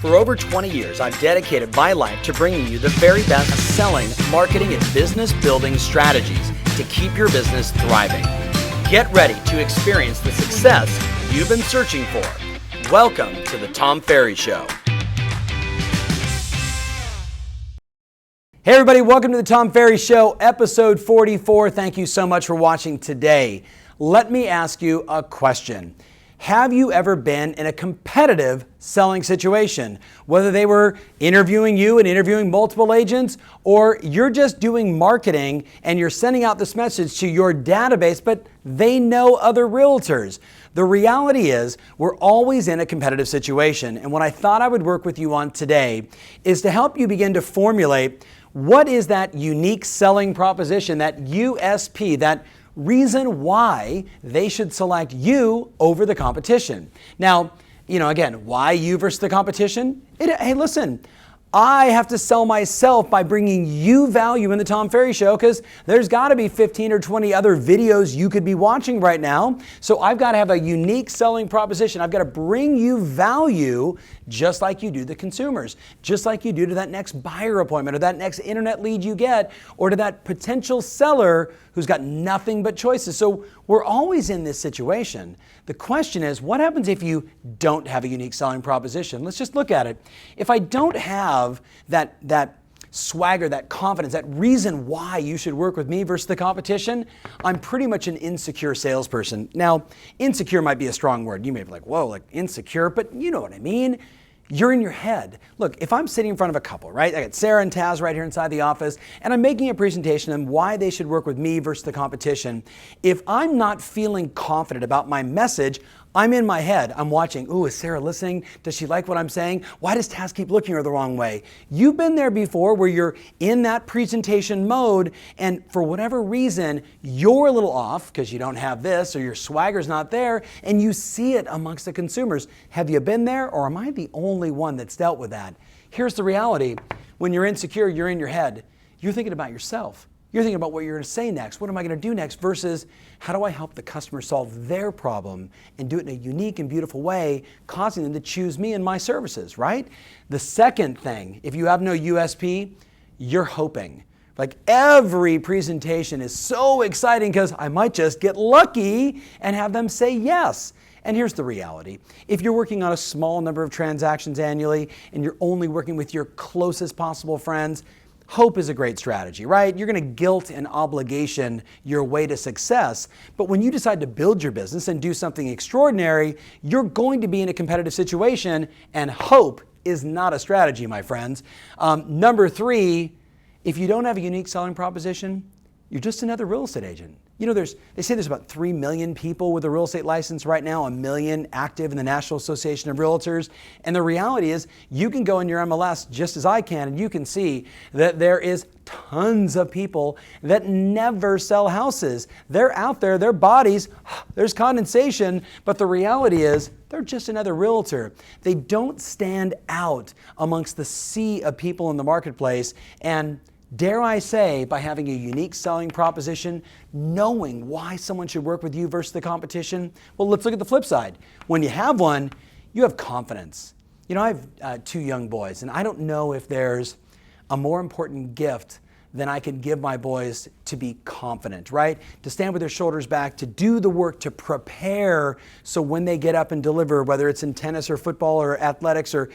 For over 20 years, I've dedicated my life to bringing you the very best selling, marketing, and business building strategies to keep your business thriving. Get ready to experience the success you've been searching for. Welcome to the Tom Ferry Show. Hey everybody, welcome to the Tom Ferry Show, episode 44. Thank you so much for watching today. Let me ask you a question. Have you ever been in a competitive selling situation? Whether they were interviewing you and interviewing multiple agents, or you're just doing marketing and you're sending out this message to your database, but they know other realtors. The reality is we're always in a competitive situation. And what I thought I would work with you on today is to help you begin to formulate what is that unique selling proposition, that USP, that reason why they should select you over the competition. Now, again, why you versus the competition? Hey, listen, I have to sell myself by bringing you value in the Tom Ferry Show because there's got to be 15 or 20 other videos you could be watching right now. So I've got to have a unique selling proposition. I've got to bring you value just like you do the consumers, just like you do to that next buyer appointment or that next internet lead you get or to that potential seller who's got nothing but choices. So we're always in this situation. The question is, what happens if you don't have a unique selling proposition? Let's just look at it. If I don't have that swagger, that confidence, that reason why you should work with me versus the competition, I'm pretty much an insecure salesperson. Now, insecure might be a strong word. You may be like, whoa, like insecure, but you know what I mean. You're in your head. Look, if I'm sitting in front of a couple, right? I got Sarah and Taz right here inside the office, and I'm making a presentation on why they should work with me versus the competition. If I'm not feeling confident about my message, I'm in my head. I'm watching, ooh, is Sarah listening? Does she like what I'm saying? Why does Taz keep looking her the wrong way? You've been there before where you're in that presentation mode and for whatever reason, you're a little off because you don't have this or your swagger's not there and you see it amongst the consumers. Have you been there or am I the only one that's dealt with that? Here's the reality. When you're insecure, you're in your head. You're thinking about yourself. You're thinking about what you're going to say next. What am I going to do next? Versus how do I help the customer solve their problem and do it in a unique and beautiful way, causing them to choose me and my services, right? The second thing, if you have no USP, you're hoping. Like every presentation is so exciting because I might just get lucky and have them say yes. And here's the reality. If you're working on a small number of transactions annually and you're only working with your closest possible friends, hope is a great strategy, right? You're going to guilt and obligation your way to success. But when you decide to build your business and do something extraordinary, you're going to be in a competitive situation, and hope is not a strategy, my friends. Number three, if you don't have a unique selling proposition, you're just another real estate agent. They say there's about 3 million people with a real estate license right now, 1 million active in the National Association of Realtors. And the reality is you can go in your MLS just as I can, and you can see that there is tons of people that never sell houses. They're out there, their bodies, there's condensation, but the reality is they're just another realtor. They don't stand out amongst the sea of people in the marketplace. And dare I say, by having a unique selling proposition, knowing why someone should work with you versus the competition, well, let's look at the flip side. When you have one, you have confidence. I have 2 young boys, and I don't know if there's a more important gift than I can give my boys to be confident, right? To stand with their shoulders back, to do the work, to prepare so when they get up and deliver, whether it's in tennis or football or athletics or,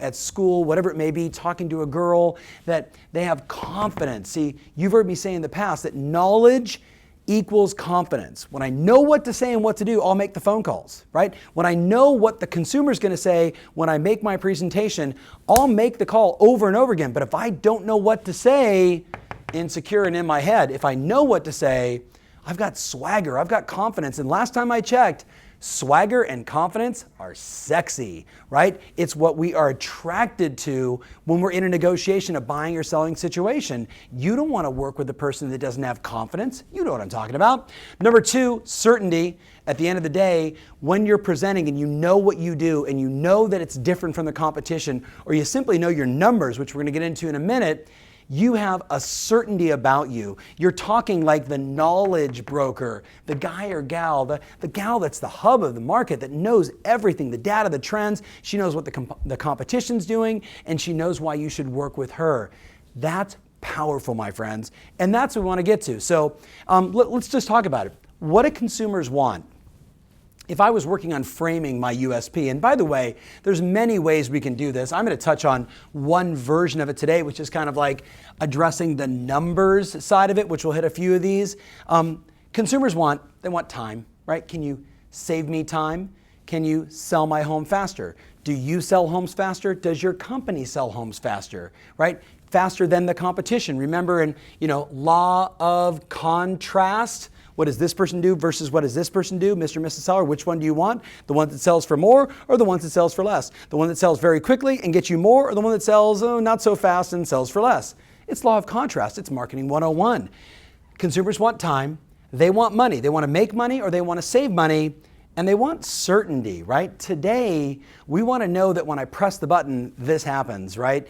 at school, whatever it may be, talking to a girl, that they have confidence. See, you've heard me say in the past that knowledge equals confidence. When I know what to say and what to do, I'll make the phone calls, right? When I know what the consumer's going to say when I make my presentation, I'll make the call over and over again. But if I don't know what to say, insecure and in my head, if I know what to say, I've got swagger, I've got confidence. And last time I checked, swagger and confidence are sexy, right? It's what we are attracted to when we're in a negotiation, a buying or selling situation. You don't want to work with a person that doesn't have confidence. You know what I'm talking about. Number 2, certainty. At the end of the day, when you're presenting and you know what you do and you know that it's different from the competition, or you simply know your numbers, which we're going to get into in a minute, You have a certainty about you. You're talking like the knowledge broker, the guy or gal, the gal that's the hub of the market that knows everything, the data, the trends. She knows what the competition's doing, and she knows why you should work with her. That's powerful, my friends, and that's what we want to get to. So let's just talk about it. What do consumers want? If I was working on framing my USP, and by the way, there's many ways we can do this. I'm going to touch on one version of it today, which is kind of like addressing the numbers side of it, which will hit a few of these. Consumers want time, right? Can you save me time? Can you sell my home faster? Do you sell homes faster? Does your company sell homes faster, right? Faster than the competition. Remember in, law of contrast, what does this person do versus what does this person do? Mr. and Mrs. Seller, which one do you want? The one that sells for more or the one that sells for less? The one that sells very quickly and gets you more or the one that sells not so fast and sells for less? It's law of contrast. It's marketing 101. Consumers want time. They want money. They want to make money or they want to save money. And they want certainty, right? Today, we want to know that when I press the button, this happens, right?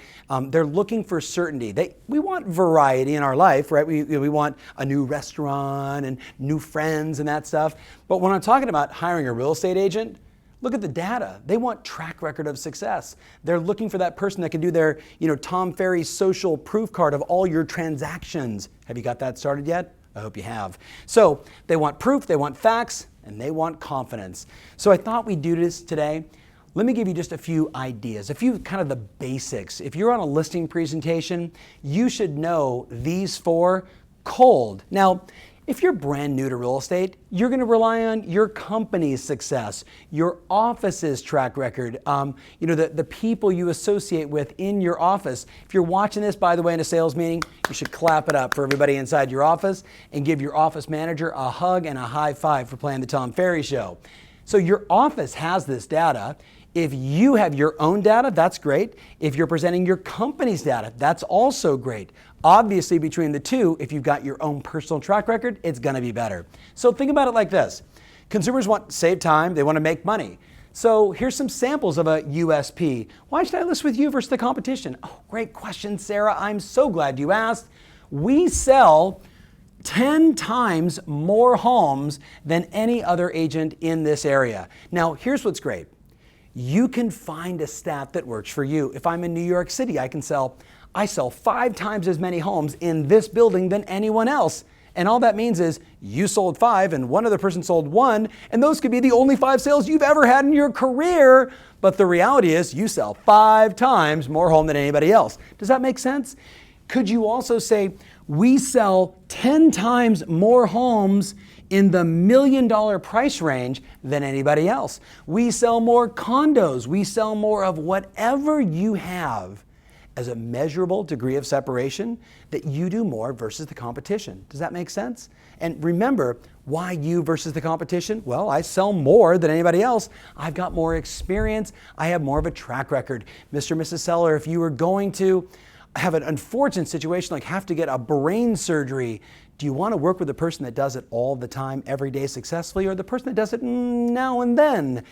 They're looking for certainty. We want variety in our life, right? We want a new restaurant and new friends and that stuff. But when I'm talking about hiring a real estate agent, look at the data. They want track record of success. They're looking for that person that can do their, Tom Ferry social proof card of all your transactions. Have you got that started yet? I hope you have. So they want proof, they want facts, and they want confidence. So I thought we'd do this today. Let me give you just a few ideas, a few kind of the basics. If you're on a listing presentation, you should know these four cold. Now, if you're brand new to real estate, you're going to rely on your company's success, your office's track record, the people you associate with in your office. If you're watching this, by the way, in a sales meeting, you should clap it up for everybody inside your office and give your office manager a hug and a high five for playing the Tom Ferry Show. So your office has this data. If you have your own data, that's great. If you're presenting your company's data, that's also great. Obviously, between the two, if you've got your own personal track record, it's going to be better. So think about it like this. Consumers want to save time. They want to make money. So here's some samples of a USP. Why should I list with you versus the competition? Oh, great question, Sarah. I'm so glad you asked. We sell 10 times more homes than any other agent in this area. Now, here's what's great. You can find a stat that works for you. If I'm in New York City, I sell 5 times as many homes in this building than anyone else. And all that means is you sold 5 and one other person sold 1, and those could be the only 5 sales you've ever had in your career. But the reality is you sell 5 times more home than anybody else. Does that make sense? Could you also say we sell 10 times more homes in the $1 million price range than anybody else? We sell more condos. We sell more of whatever you have as a measurable degree of separation, that you do more versus the competition. Does that make sense? And remember, why you versus the competition? Well, I sell more than anybody else. I've got more experience. I have more of a track record. Mr. and Mrs. Seller, if you were going to have an unfortunate situation like have to get a brain surgery, do you want to work with the person that does it all the time, every day successfully, or the person that does it now and then?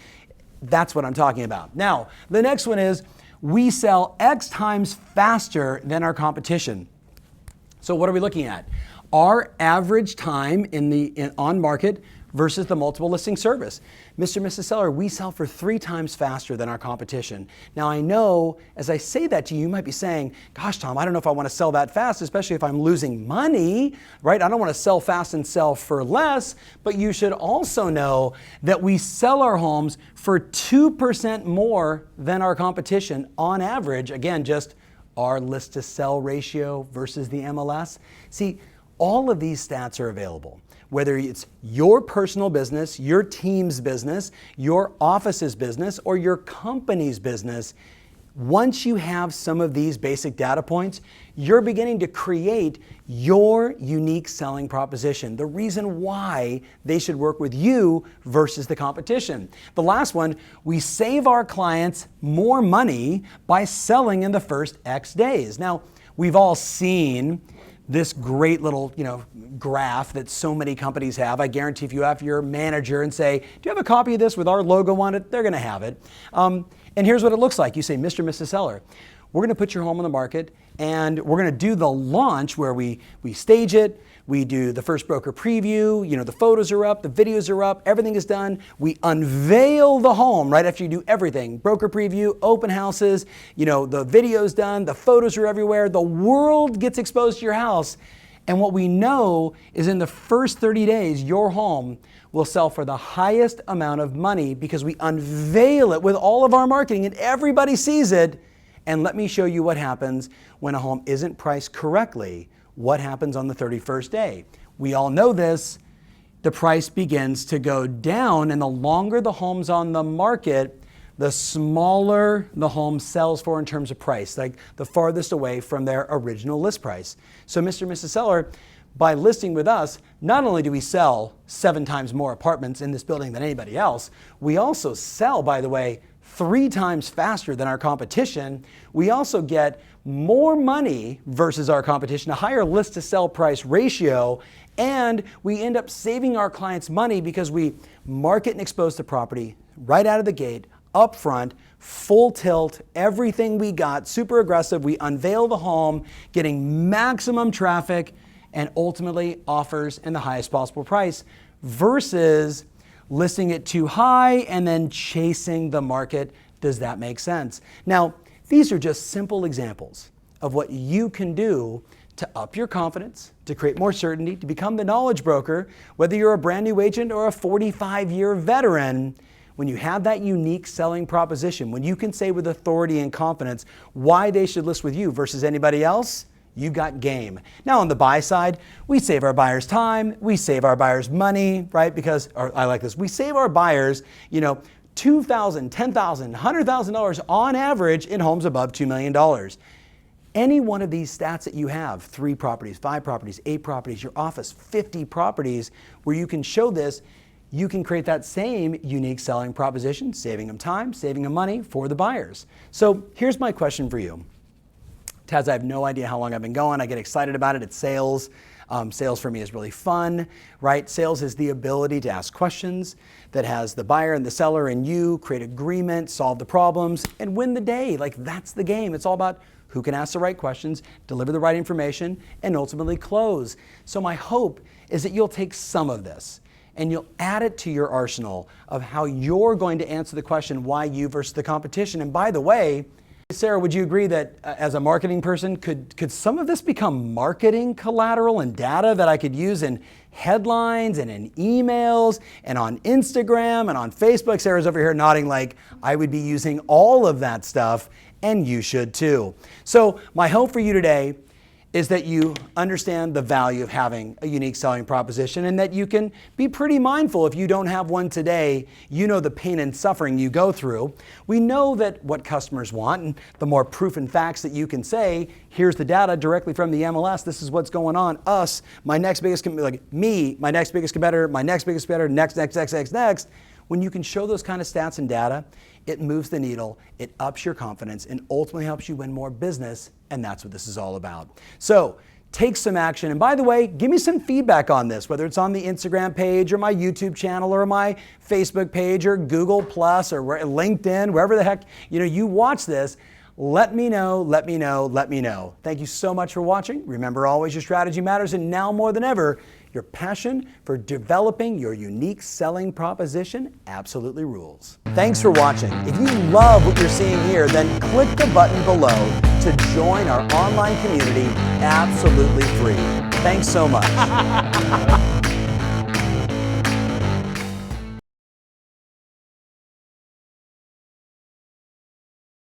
That's what I'm talking about. Now, the next one is we sell X times faster than our competition. So what are we looking at? Our average time on market versus the multiple listing service. Mr. and Mrs. Seller, we sell for 3 times faster than our competition. Now I know as I say that to you, you might be saying, gosh, Tom, I don't know if I want to sell that fast, especially if I'm losing money, right? I don't want to sell fast and sell for less, but you should also know that we sell our homes for 2% more than our competition on average. Again, just our list to sell ratio versus the MLS. See, all of these stats are available. Whether it's your personal business, your team's business, your office's business, or your company's business, once you have some of these basic data points, you're beginning to create your unique selling proposition, the reason why they should work with you versus the competition. The last one, we save our clients more money by selling in the first X days. Now, we've all seen this great little, graph that so many companies have. I guarantee if you have your manager and say, do you have a copy of this with our logo on it? They're going to have it. And here's what it looks like. You say, Mr. and Mrs. Seller, we're going to put your home on the market, and we're going to do the launch where we stage it, we do the first broker preview, the photos are up, the videos are up, everything is done. We unveil the home right after you do everything. Broker preview, open houses, the video's done, the photos are everywhere, the world gets exposed to your house. And what we know is in the first 30 days, your home will sell for the highest amount of money because we unveil it with all of our marketing and everybody sees it. And let me show you what happens when a home isn't priced correctly. What happens on the 31st day? We all know this. The price begins to go down, and the longer the home's on the market, the smaller the home sells for in terms of price, like the farthest away from their original list price. So Mr. and Mrs. Seller, by listing with us, not only do we sell 7 times more apartments in this building than anybody else, we also sell, by the way, 3 times faster than our competition. We also get more money versus our competition, a higher list to sell price ratio, and we end up saving our clients money because we market and expose the property right out of the gate, upfront, full tilt, everything we got, super aggressive. We unveil the home, getting maximum traffic and ultimately offers in the highest possible price versus listing it too high and then chasing the market. Does that make sense? Now, these are just simple examples of what you can do to up your confidence, to create more certainty, to become the knowledge broker, whether you're a brand new agent or a 45-year veteran. When you have that unique selling proposition, when you can say with authority and confidence why they should list with you versus anybody else, you got game. Now on the buy side, we save our buyers time, we save our buyers money, right? Because, or I like this, we save our buyers, $2,000, $10,000, $100,000 on average in homes above $2 million. Any one of these stats that you have, 3 properties, 5 properties, 8 properties, your office, 50 properties, where you can show this, you can create that same unique selling proposition, saving them time, saving them money for the buyers. So here's my question for you. Taz, I have no idea how long I've been going. I get excited about it. It's sales. Sales for me is really fun, right? Sales is the ability to ask questions that has the buyer and the seller and you create agreement, solve the problems, and win the day. Like that's the game. It's all about who can ask the right questions, deliver the right information, and ultimately close. So my hope is that you'll take some of this and you'll add it to your arsenal of how you're going to answer the question, why you versus the competition. And by the way, Sarah, would you agree that as a marketing person, could some of this become marketing collateral and data that I could use in headlines and in emails and on Instagram and on Facebook? Sarah's over here nodding like I would be using all of that stuff, and you should too. So my hope for you today is that you understand the value of having a unique selling proposition and that you can be pretty mindful if you don't have one today. You know the pain and suffering you go through. We know that what customers want, and the more proof and facts that you can say, here's the data directly from the MLS, this is what's going on, us, my next biggest, like me, my next biggest competitor, my next biggest competitor, next. When you can show those kind of stats and data, it moves the needle, it ups your confidence, and ultimately helps you win more business, and that's what this is all about. So take some action, and by the way, give me some feedback on this, whether it's on the Instagram page or my YouTube channel or my Facebook page or Google Plus or LinkedIn, wherever the heck you watch this. Let me know. Thank you so much for watching. Remember always your strategy matters, and now more than ever, your passion for developing your unique selling proposition absolutely rules. Thanks for watching. If you love what you're seeing here, then click the button below to join our online community absolutely free. Thanks so much.